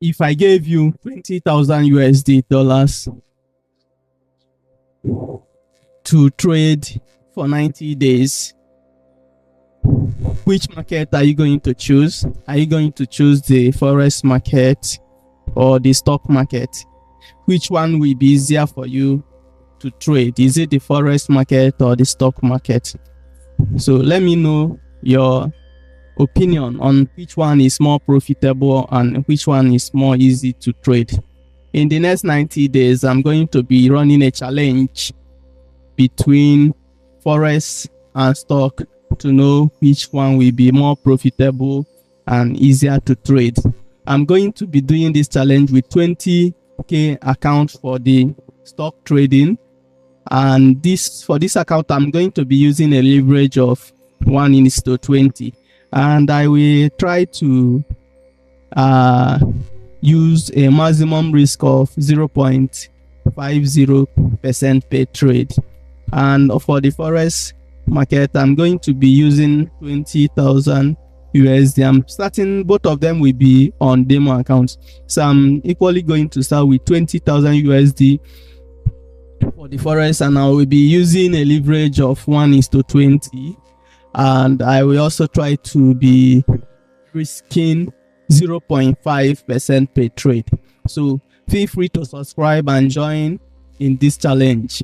if I gave you 20,000 USD dollars to trade for 90 days, which market are you going to choose? Are you going to choose the Forex market or the stock market? Which one will be easier for you to trade? Is it the Forex market or the stock market? So let me know your opinion on which one is more profitable and which one is more easy to trade. In the next 90 days, I'm going to be running a challenge between Forex and stock to know which one will be more profitable and easier to trade. I'm going to be doing this challenge with 20k account for the stock trading, and for this account I'm going to be using a leverage of 1:20, and I will try to use a maximum risk of 0.50% per trade. And for the Forex market, I'm going to be using 20,000 USD. I'm starting, both of them will be on demo accounts, so I'm equally going to start with 20,000 USD for the Forex, and I will be using a leverage of 1:20, and I will also try to be risking 0.5% per trade. So feel free to subscribe and join in this challenge.